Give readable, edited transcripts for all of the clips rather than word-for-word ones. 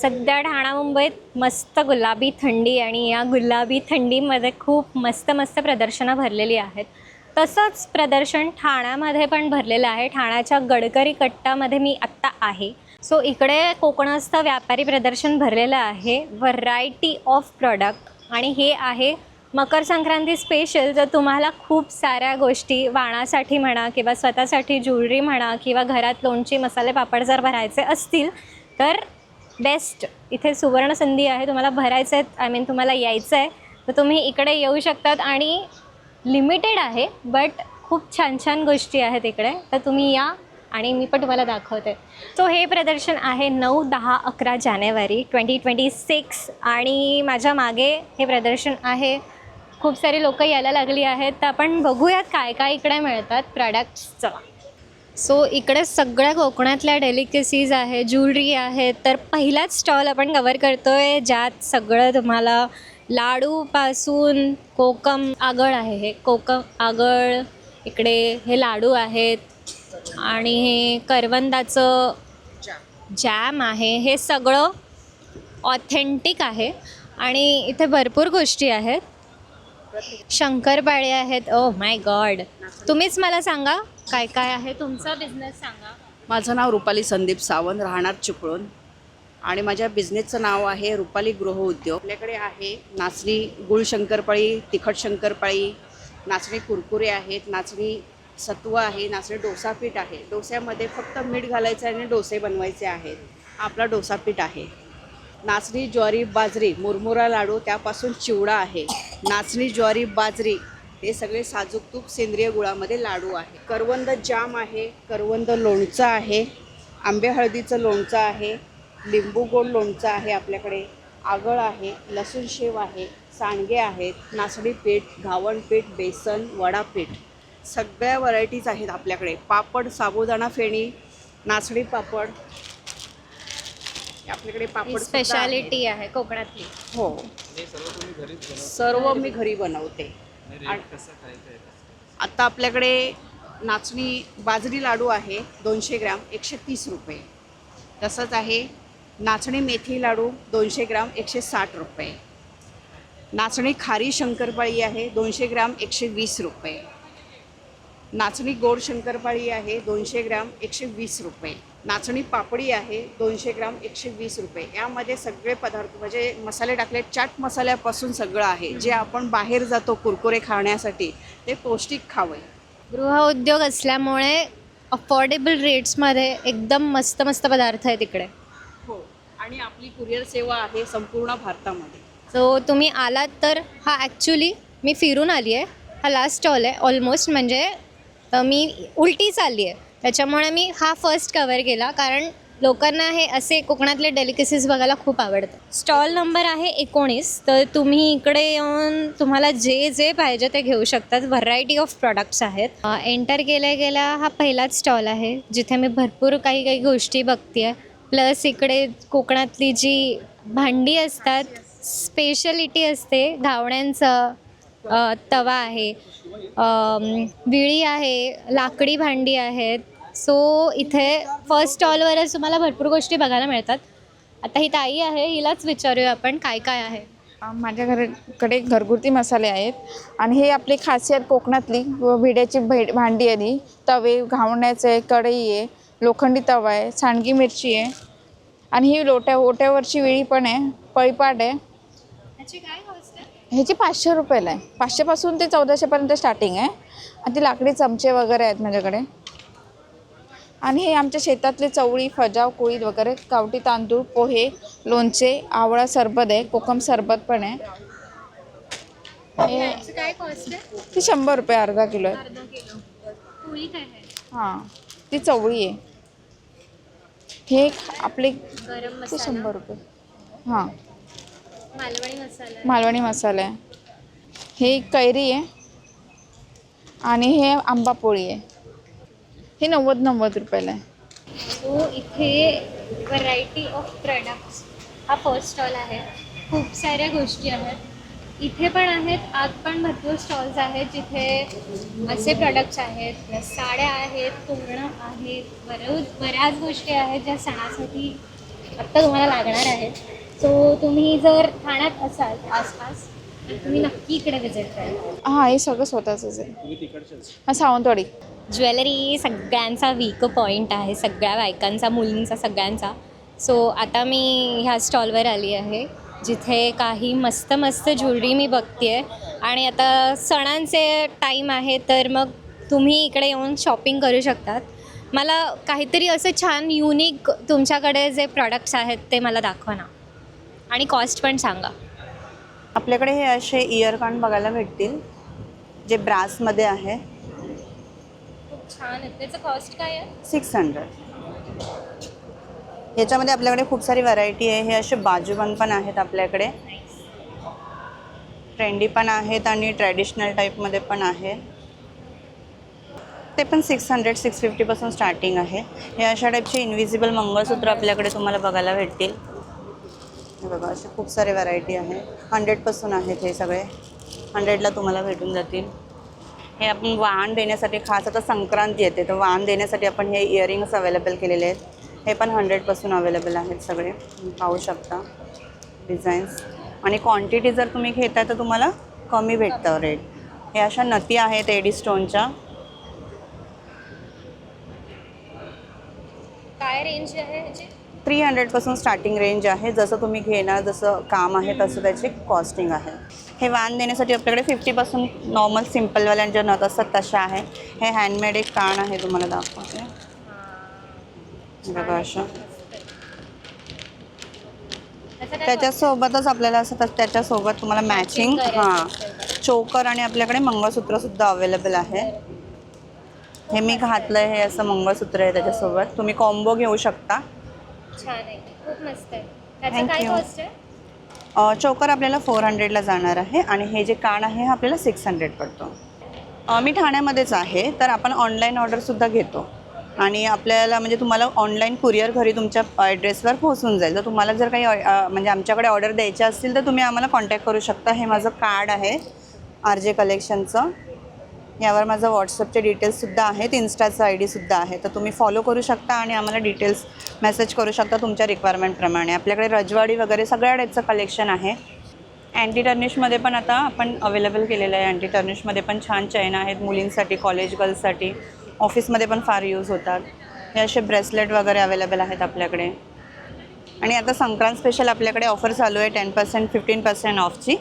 सध्या ठाणा मुंबईत मस्त गुलाबी थंडी आणि या गुलाबी थंडीमध्ये खूप मस्त मस्त प्रदर्शनं भरलेली आहेत. तसंच प्रदर्शन ठाण्यामध्ये पण भरलेलं आहे. ठाण्याच्या गडकरी कट्टामध्ये मी आत्ता आहे. सो इकडे कोकणस्थ व्यापारी प्रदर्शन भरलेलं आहे. व्हरायटी ऑफ प्रॉडक्ट आणि हे आहे मकर संक्रांती स्पेशल. जर तुम्हाला खूप साऱ्या गोष्टी वाणासाठी म्हणा किंवा स्वतःसाठी ज्वेलरी म्हणा किंवा घरात लोणची मसाले पापड जर भरायचे असतील तर बेस्ट इथे सुवर्ण संधी आहे. तुम्हाला भरायचं आहे तुम्हाला यायचं आहे तर तुम्ही इकडे येऊ शकतात आणि लिमिटेड आहे बट खूप छान छान गोष्टी आहेत इकडे. तर तुम्ही या आणि मी पण तुम्हाला दाखवते. सो हे प्रदर्शन आहे 9, 10, 11 जानेवारी 2026 आणि माझ्या मागे हे प्रदर्शन आहे. खूप सारी लोक यायला लागली आहेत. तर आपण बघूयात काय काय इकडे मिळतात प्रॉडक्ट्सचं. सो इकडे सगळ्या कोकणातल्या डेलिकेसीज आहे, ज्वेलरी आहे. तर पहिलाच स्टॉल आपण कवर करतो आहे ज्यात सगळं तुम्हाला लाडूपासून कोकम आगळ आहे. हे कोकम आगळ इकडे हे लाडू आहेत आणि हे करवंदाचं जॅम आहे. हे सगळं ऑथेंटिक आहे आणि इथे भरपूर गोष्टी आहेत. शंकरपाळे आहेत. Oh my God. तुम्हीच मला सांगा काय काय आहे तुमचा बिझनेस सांगा. माझं नाव रुपाली संदीप सावंत, राहणार चिपळूण आणि माझ्या बिझनेसचं नाव आहे रुपाली गृह उद्योग. आपल्याकडे आहे नाचणी गुळ शंकरपाळी, तिखट शंकरपाळी, नाचणी कुरकुरे आहेत, नाचणी सत्व आहे, नाचणी डोसा पीठ आहे. डोस्यामध्ये फक्त मीठ घालायचं आणि डोसे बनवायचे आहेत. आपला डोसा पीठ आहे. नाचणी ज्वारी बाजरी मुरमुरा लाडू, त्यापासून चिवडा आहे. नाचणी ज्वारी बाजरी हे सगळे साजूक तूप सेंद्रिय गुळामध्ये लाडू आहे. करवंद जाम आहे, करवंद लोणचं आहे, आंबे हळदीचं लोणचं आहे, लिंबू गोड लोणचं आहे. आपल्याकडे आगळ आहे, लसूण शेव आहे, सांडगे आहेत, नाचणी पीठ, घावण पीठ, बेसन, वडा पीठ, सगळ्या व्हरायटीज आहेत आपल्याकडे. पापड, साबुदाणा फेणी, नाचणी पापड, आपल्याकडे पापड स्पेशालिटी आहे कोकणातली. हो, सर्व मी घरी बनवते. आता आपल्याकडे नाचणी बाजरी लाडू आहे 200 ग्रॅम 130 रुपये. तसंच आहे नाचणी मेथी लाडू 200 ग्रॅम 160 रुपये. नाचणी खारी शंकरपाळी आहे 200 ग्रॅम 120 रुपये. नाचणी गोड शंकरपाळी आहे 200 ग्रॅम 120 रुपये. नाचणी पापडी आहे 200 ग्रॅम 120 रुपये. यामध्ये सगळे पदार्थ म्हणजे मसाले टाकले, चाट मसाल्यापासून सगळं आहे. जे आपण बाहेर जातो कुरकुरे खाण्यासाठी ते पौष्टिक खावं. गृहउद्योग असल्यामुळे अफोर्डेबल रेट्समध्ये एकदम मस्त मस्त पदार्थ आहेत इकडे. हो, आणि आपली कुरिअर सेवा आहे संपूर्ण भारतामध्ये. सो तुम्ही आलात तर हा ॲक्च्युली मी फिरून आली आहे. हा लास्ट स्टॉल आहे ऑलमोस्ट. म्हणजे मी उलटी चालली आहे त्याच्यामुळे मी हा फर्स्ट कवर केला कारण लोकांना हे असे कोकणातले डेलिकेसीज बघायला खूप आवडतं. स्टॉल नंबर आहे 19. तर तुम्ही इकडे येऊन तुम्हाला जे जे पाहिजे ते घेऊ शकतात. व्हरायटी ऑफ प्रॉडक्ट्स आहेत. एंटर गेल्या हा पहिलाच स्टॉल आहे जिथे मी भरपूर काही गोष्टी बघते आहे. प्लस इकडे कोकणातली जी भांडी असतात, स्पेशलिटी असते, घावण्यांचं तवा आहे, विळी आहे, लाकडी भांडी आहेत. सो इथे फर्स्ट स्टॉलवरच तुम्हाला भरपूर गोष्टी बघायला मिळतात. आता ही ताई आहे, हिलाच विचारूया आपण काय काय आहे. माझ्या घराकडे घरगुती मसाले आहेत आणि हे आपली खासियत कोकणातली भिड्याची भांडी आहे. तवे, घावण्याचे कढई आहे, लोखंडी तवा आहे, सांडगी मिरची आहे आणि ही ओट्यावरची विळी पण आहे, पळीपाट आहे. ह्याची 500 रुपयाला आहे. 500पासून ते 1400पर्यंत स्टार्टिंग आहे. आणि ती लाकडी चमचे वगैरे आहेत माझ्याकडे. आणि हे आमच्या शेतातले चवळी, फजाव, कुळीद वगैरे, गावठी तांदूळ, पोहे, लोणचे, आवळा सरबत आहे, कोकम सरबत पण आहे. काय कॉस्ट आहे? ती 100 रुपये अर्धा किलो आहे. अर्धा किलो. हां, ती चवळी आहे. हे आपले गरम ते मसाला, 100 रुपये. हां, मालवणी मसाला आहे. हे कैरी आहे आणि हे आंबा पोळी आहे. हे 90 रुपयाला आहे. सो इथे व्हरायटी ऑफ प्रॉडक्ट्स हा फर्स्ट स्टॉल आहे. खूप साऱ्या गोष्टी आहेत. इथे पण आहेत, आत पण भरपूर स्टॉल्स आहेत जिथे असे प्रॉडक्ट्स आहेत. साड्या आहेत, तोरणं आहेत, बऱ्याच गोष्टी आहेत ज्या सणासाठी आत्ता तुम्हाला लागणार आहेत. सो तुम्ही जर ठाण्यात असाल आसपास तर तुम्ही नक्की इकडे व्हिजिट करा. हां, हे सगळं स्वतःचंच आहे. हां, सावंतवाडी. ज्वेलरी सगळ्यांचा वीक पॉईंट आहे, सगळ्या बायकांचा, मुलींचा, सगळ्यांचा. सो आता मी ह्या स्टॉलवर आली आहे जिथे काही मस्त मस्त ज्वेलरी मी बघते आहे. आणि आता सणांचे टाईम आहे तर मग तुम्ही इकडे येऊन शॉपिंग करू शकतात. मला काहीतरी असं छान युनिक तुमच्याकडे जे प्रॉडक्ट्स आहेत ते मला दाखवा ना, आणि कॉस्ट पण सांगा. आपल्याकडे हे असे इयरकान बघायला भेटतील जे ब्रासमध्ये आहे. खूप छान आहे. त्याचं कॉस्ट काय आहे? 600. याच्यामध्ये आपल्याकडे खूप सारी व्हरायटी आहे. हे असे बाजूबंद पण आहेत आपल्याकडे, ट्रेंडी पण आहेत आणि ट्रॅडिशनल टाईपमध्ये पण आहे. ते पण 600-650 पासून स्टार्टिंग आहे. हे अशा टाईपचे इनविजिबल मंगळसूत्र आपल्याकडे तुम्हाला बघायला भेटतील. हे बघा, असे खूप सारे व्हरायटी आहे. 100 पासून आहेत हे सगळे. 100ला तुम्हाला भेटून जातील. हे आपण वाण देण्यासाठी, खास आता संक्रांती येते तर वाण देण्यासाठी आपण हे इयरिंग्स अवेलेबल केलेले आहेत. हे पण 100 पासून अवेलेबल आहेत सगळे. पाहू शकता डिझाईन्स. आणि क्वांटिटी जर तुम्ही घेताय तर तुम्हाला कमी भेटतं रेट. हे अशा नती आहेत एडी स्टोनच्या. काय रेंज आहे ह्याची? 300 पासून स्टार्टिंग रेंज आहे. जसं तुम्ही घेणार, जसं काम आहे तसं त्याची कॉस्टिंग आहे. हे वाण देण्यासाठी आपल्याकडे 50 पासून नॉर्मल सिम्पलवाल्या ज्या नथ असतात तशा आहे. हे हँडमेड एक कान आहे, तुम्हाला दाखवते. बघा अशा. त्याच्यासोबतच आपल्याला असं त्याच्यासोबत तुम्हाला मॅचिंग चोकर आणि आपल्याकडे मंगळसूत्रसुद्धा अवेलेबल आहे. हे मी घातलं आहे, हे असं मंगळसूत्र आहे त्याच्यासोबत. तुम्ही कॉम्बो घेऊ शकता. छान आहे, खूप मस्त आहे. त्याचं काय कॉस्ट आहे? चोकर आपल्याला 400ला जाणार आहे आणि हे जे कान आहे हे आपल्याला 600 पडतो. मी ठाण्यामध्येच आहे, तर आपण ऑनलाईन ऑर्डरसुद्धा घेतो आणि आपल्याला म्हणजे तुम्हाला ऑनलाईन कुरिअर घरी तुमच्या ॲड्रेसवर पोहोचून जाईल. तर तुम्हाला जर काही म्हणजे आमच्याकडे ऑर्डर द्यायच्या असतील तर तुम्ही आम्हाला कॉन्टॅक्ट करू शकता. हे माझं कार्ड आहे RJ कलेक्शनचं. यावर माझं व्हॉट्सअपचे डिटेल्ससुद्धा आहेत, इन्स्टाचं ID सुद्धा आहे. तर तुम्ही फॉलो करू शकता आणि आम्हाला डिटेल्स मेसेज करू शकता तुमच्या रिक्वायरमेंटप्रमाणे. आपल्याकडे रजवाडी वगैरे सगळ्या टाईपचं कलेक्शन आहे. अँटी टर्निशमध्ये पण आता आपण अवेलेबल केलेलं आहे. अँटी टर्निशमध्ये पण छान चैन आहेत मुलींसाठी, कॉलेज गर्ल्ससाठी, ऑफिसमध्ये पण फार यूज होतात. हे असे ब्रेसलेट वगैरे अवेलेबल आहेत आपल्याकडे. आणि आता संक्रांत स्पेशल आपल्याकडे ऑफर चालू आहे 10% 15% ऑफची.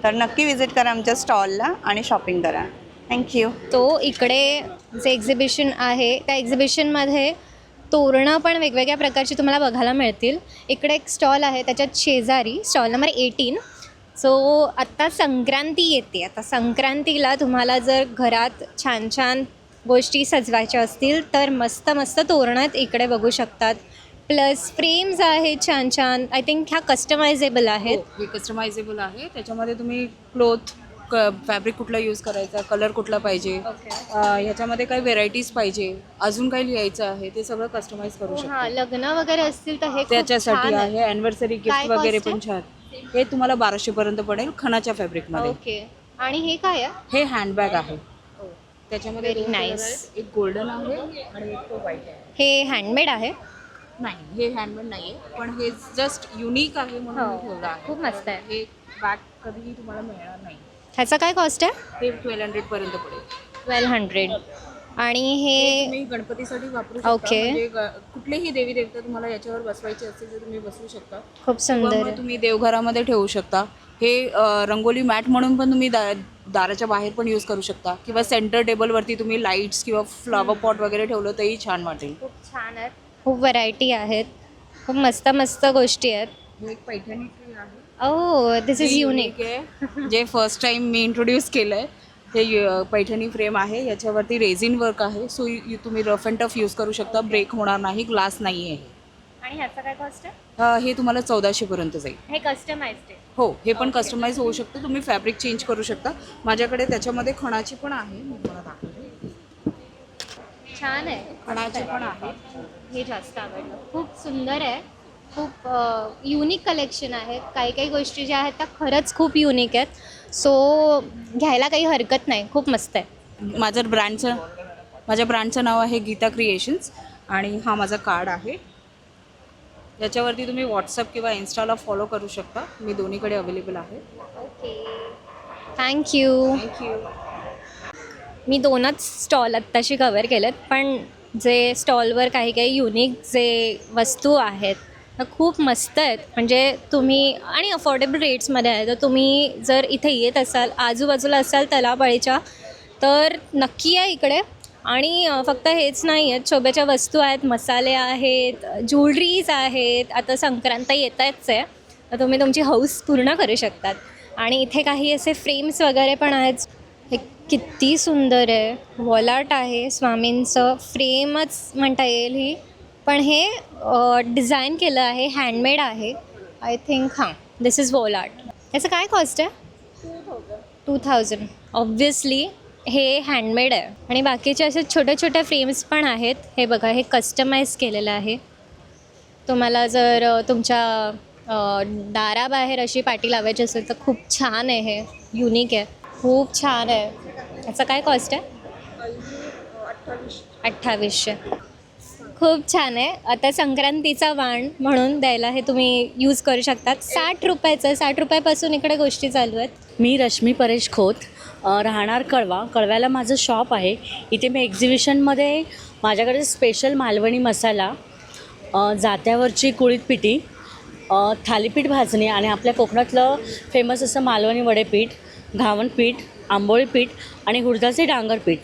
तर नक्की विजिट करा आमच्या स्टॉलला आणि शॉपिंग करा. थँक्यू. तो इकडे जे एक्झिबिशन आहे त्या एक्झिबिशनमध्ये तोरणं पण वेगवेगळ्या प्रकारची तुम्हाला बघायला मिळतील. इकडे एक स्टॉल आहे, त्याच्यात शेजारी स्टॉल नंबर 18. सो आत्ता संक्रांती येते. आता संक्रांतीला तुम्हाला जर घरात छान छान गोष्टी सजवायच्या असतील तर मस्त मस्त तोरणं इकडे बघू शकतात. प्लस फ्रेम्स आहेत छान छान. आय थिंक ह्या कस्टमायझेबल आहेत. हे कस्टमायझेबल आहे. त्याच्यामध्ये तुम्ही क्लोथ फॅब्रिक कुठला यूज करायचा, कलर कुठला पाहिजे, ह्याच्यामध्ये काही व्हेरायटीज पाहिजे, अजून काही लिहायचं आहे, ते सगळं कस्टमाइज करू शकतो. हां, लग्न वगैरे असतील तर हे खूप त्याच्यासाठी छान आहे. ॲनिव्हर्सरी काय गिफ्ट वगैरे cost पण छान. हे तुम्हाला 1200 पर्यंत पडेल खणाच्या फॅब्रिकमध्ये. ओके. आणि हे काय आहे? हे हँडबॅग आहे. त्याच्यामध्ये Very दोन color nice. आहेत. एक गोल्डन आहे आणि एक तो व्हाईट आहे. हे हँडमेड आहे? नाही, हे हँडमेड नाही आहे, पण हे जस्ट युनिक आहे म्हणून मी ठेवलं आहे. खूप मस्त आहे. हे बॅग कधीही तुम्हाला मिळणार नाही. ह्याचा काय कॉस्ट आहे? हे 1200 पर्यंत पडेल. 1200. आणि हे तुम्ही गणपतीसाठी वापरू शकता. ओके. म्हणजे कुठलेही देवी देवता तुम्हाला याच्यावर बसवायचे असतील तर तुम्ही बसवू शकता. खूप किंवा सुंदर मग आहे. तुम्ही देवघरामध्ये ठेवू शकता. हे रंगोली मॅट म्हणून पण तुम्ही दाराच्या बाहेर पण यूज करू शकता किंवा सेंटर टेबलवरती तुम्ही लाईट्स किंवा फ्लॉवर पॉट वगैरे ठेवलं तरी छान वाटेल. खूप छान आहेत. खूप व्हरायटी आहेत. खूप मस्त मस्त गोष्टी आहेत. हे एक पैठणी ट्री आहे. ओह, दिस इज युनिक. आहे जे फर्स्ट टाइम मी इंट्रोड्यूस केलं आहे. हे पैठणी फ्रेम आहे. याच्यावरती रेझिन वर्क आहे. सो तुम्ही रफ अँड टफ यूज करू शकता. ब्रेक होणार नाही. ग्लास नाही आहे. आणि ह्याचा काय कॉस्ट आहे? हे तुम्हाला 1400 पर्यंत जाईल. हे कस्टमाइज्ड आहे. हो, हे पण कस्टमाइज होऊ शकतं. तुम्ही फॅब्रिक चेंज करू शकता. माझ्याकडे त्याच्यामध्ये खणाची पण आहे. मी तुम्हाला दाखवते. छान आहे. खणाची पण आहे. हे जास्त आवडलं. खूप सुंदर आहे. खूप युनिक कलेक्शन आहे. काही काही गोष्टी ज्या आहेत त्या खरंच खूप युनिक आहेत. सो घ्यायला काही हरकत नाही. खूप मस्त आहे. माझ्या ब्रँडचं नाव आहे गीता क्रिएशन्स आणि हा माझा कार्ड आहे. याच्यावरती तुम्ही व्हॉट्सअप किंवा इन्स्टाला फॉलो करू शकता. मी दोन्हीकडे अवेलेबल आहे. Okay, thank you. थँक्यू. मी 2च स्टॉल आत्ताशी कवर केलेत, पण जे स्टॉलवर काही काही युनिक जे वस्तू आहेत त्या खूप मस्त आहेत. म्हणजे तुम्ही आणि अफोर्डेबल रेट्समध्ये आहे. तर तुम्ही जर इथे येत असाल, आजूबाजूला असाल तलावपाळीच्या, तर नक्की या इकडे. आणि फक्त हेच नाही आहेत, शोभेच्या वस्तू आहेत, मसाले आहेत, ज्वेलरीज आहेत. आता संक्रांत येताच आहे, तर तुम्ही तुमची हौस पूर्ण करू शकतात. आणि इथे काही असे फ्रेम्स वगैरे पण आहेत. हे किती सुंदर आहे, वॉल-आर्ट आहे स्वामींचं, फ्रेमच म्हणता येईल ही. पण हे डिझाईन केलं आहे, हँडमेड आहे आय थिंक. हां, दिस इज वॉल-आर्ट. याचं काय कॉस्ट आहे? 2000. ऑब्व्हियसली हे हँडमेड आहे. आणि बाकीचे असे छोट्या छोट्या फ्रेम्स पण आहेत. हे बघा, हे कस्टमाइज केलेलं आहे. तुम्हाला जर तुमच्या दाराबाहेर अशी पाटी लावायची असेल तर खूप छान आहे. हे युनिक आहे, खूप छान आहे. याचा काय कॉस्ट आहे? 2800. खूप छान आहे. आता संक्रांतीचा वाण म्हणून द्यायला हे तुम्ही यूज करू शकतात. 60 रुपयाचं, 60 रुपयापासून इकडे गोष्टी चालू आहेत. मी रश्मी परेश खोत, राहणार कळवा. कळव्याला माझं शॉप आहे. इथे मी एक्झिबिशनमध्ये माझ्याकडे स्पेशल मालवणी मसाला, जात्यावरची कुळीत पिठी, थालीपीठ भाजणी आणि आपल्या कोकणातलं फेमस असं मालवणी वडेपीठ, घावण पीठ, आंबोळी पीठ आणि हुरदाचे डांगर पीठ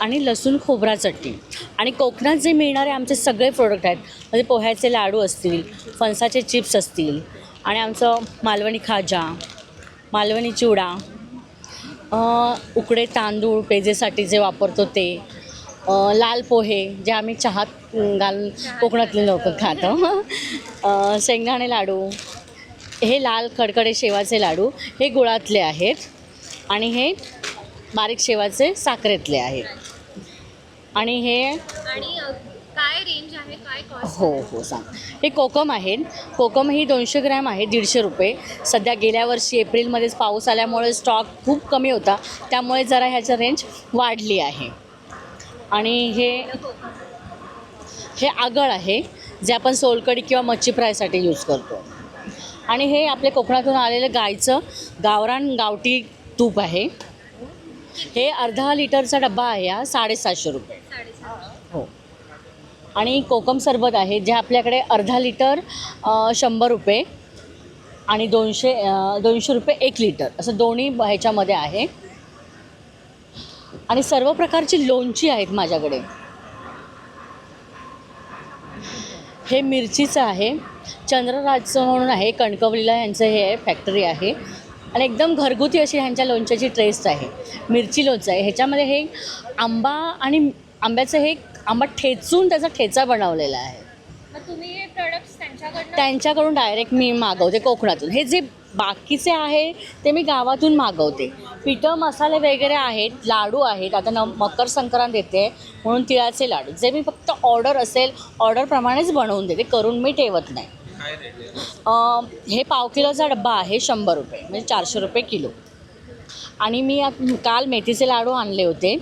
आणि लसूण खोबरा चटणी. आणि कोकणात जे मिळणारे आमचे सगळे प्रोडक्ट आहेत, म्हणजे पोह्याचे लाडू असतील, फणसाचे चिप्स असतील आणि आमचं मालवणी खाजा, मालवणी चिवडा, उकडे तांदूळ पेजेसाठी जे वापरतो ते, लाल पोहे जे आम्ही चहात घालून कोकणातले लोक खातो, शेंगदाणे लाडू, हे लाल कडकडे शेवाचे लाडू हे गुळातले आहेत आणि हे बारीक शेवाचे साखरेतले आहेत. आणि हे आणि काय रेंज आहे, काय कॉस्ट? हो सांग. हे कोकम आहेत. कोकम ही 200 ग्रॅम आहे, 150 रुपये. सध्या गेल्या वर्षी एप्रिलमध्येच पाऊस आल्यामुळे स्टॉक खूप कमी होता, त्यामुळे जरा ह्याचं रेंज वाढली आहे. आणि हे आगळ आहे, जे आपण सोलकढी किंवा मच्छी फ्रायसाठी यूज करतो. आणि हे आपल्या कोकणातून आलेलं गाईचं गावरान गावठी तूप आहे. हे अर्धा लिटरचा डब्बा आहे, हा 750 रुपये. हो. आणि कोकम सरबत आहे, जे आपल्याकडे अर्धा लिटर 100 रुपये आणि 200 रुपये 1 लिटर असं दोन्ही ह्याच्यामध्ये आहे. आणि सर्व प्रकारची लोणची आहेत माझ्याकडे. हे मिरचीचं आहे, चंद्रराजचं म्हणून आहे, कणकवलीला ह्यांचं हे आहे, फॅक्टरी आहे. आणि एकदम घरगुती अशी ह्यांच्या लोणच्याची टेस्ट आहे. मिरची लोणचं आहे, ह्याच्यामध्ये हे आंबा आणि आंब्याचं हे आंबा ठेचून त्याचा ठेचा बनवलेला आहे. तुम्ही हे प्रोडक्ट्स त्यांच्याकडून डायरेक्ट मी मागवते कोकणातून. हे जे बाकीचे आहे ते मी गावातून मागवते. पिठं मसाले वगैरे आहेत, लाडू आहेत. आता मकर संक्रांत येते म्हणून तिळाचे लाडू, जे मी फक्त ऑर्डर असेल ऑर्डरप्रमाणेच बनवून देते, करून मी ठेवत नाही. हे पाव किलोचा डब्बा आहे, 100 रुपये, म्हणजे 400 रुपये किलो. आणि मी काल मेथीचे लाडू आणले होते.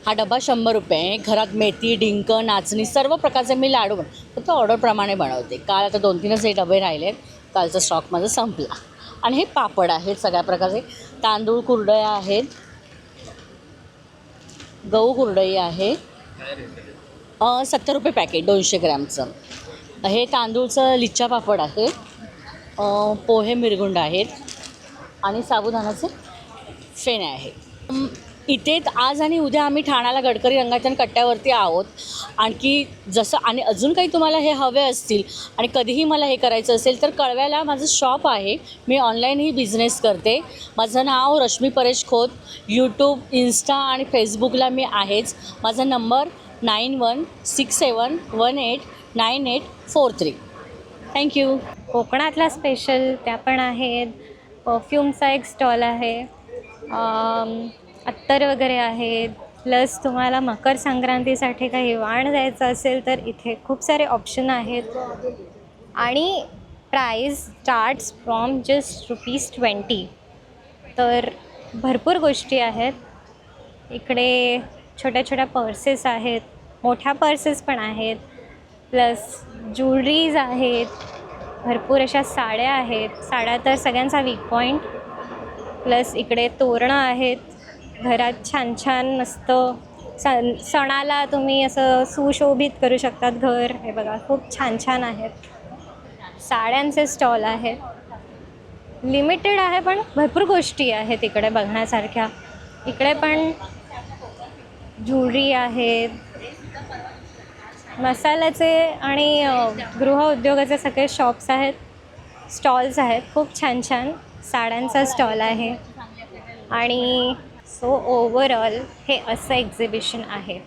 हा डबा 100 रुपये आहे. घरात मेथी, डिंक, नाचणी सर्व प्रकारचे मी लाडू फक्त ऑर्डरप्रमाणे बनवते. काल आता 2-3च हे डबे राहिले, कालचा स्टॉक माझा संपला. आणि हे पापड आहेत सगळ्या प्रकारचे. तांदूळ कुरडया आहेत, गहू कुरडई आहे, 70 रुपये पॅकेट 200 ग्रॅमचं. हे तांदूळचं लिच्चा पापड आहे, पोहे मिरगुंड आहेत आणि साबुदाण्याचे फेणे आहेत. इथे आज आणि उद्या आम्ही ठाण्याला गडकरी रंगाच्या कट्ट्यावरती आहोत. आणखी जसं आणि अजून काही तुम्हाला हे हवे असतील आणि कधीही मला हे करायचं असेल तर कळव्याला माझं शॉप आहे. मी ऑनलाईनही बिझनेस करते. माझं नाव रश्मी परेश खोत. यूट्यूब, इन्स्टा आणि फेसबुकला मी आहेच. माझा नंबर 9167189843. थँक्यू. कोकणातला स्पेशल त्या पण आहेत. परफ्यूमचा एक स्टॉल आहे, अत्तर वगैरे आहेत. प्लस तुम्हाला मकर संक्रांतीसाठी काही वाण द्यायचं असेल तर इथे खूप सारे ऑप्शन आहेत. आणि प्राईस स्टार्ट्स फ्रॉम जस्ट ₹20. तर भरपूर गोष्टी आहेत इकडे. छोट्या छोट्या पर्सेस आहेत, मोठ्या पर्सेस पण आहेत. प्लस ज्वेलरीज आहेत, भरपूर अशा साड्या आहेत. साड्या तर सगळ्यांचा वीक पॉईंट. प्लस इकडे तोरणं आहेत. घरात छान छान मस्त सणाला तुम्ही असं सुशोभित करू शकतात घर. हे बघा खूप छान छान आहेत. साड्यांचे स्टॉल आहेत. लिमिटेड आहे पण भरपूर गोष्टी आहेत इकडे बघण्यासारख्या. इकडे पण ज्वेलरी आहेत, मसाल्याचे आणि गृहउद्योगाचे सगळे शॉप्स आहेत, स्टॉल्स आहेत. खूप छान छान साड्यांचा स्टॉल आहे. आणि सो ओव्हरऑल हे असं एक्झिबिशन आहे.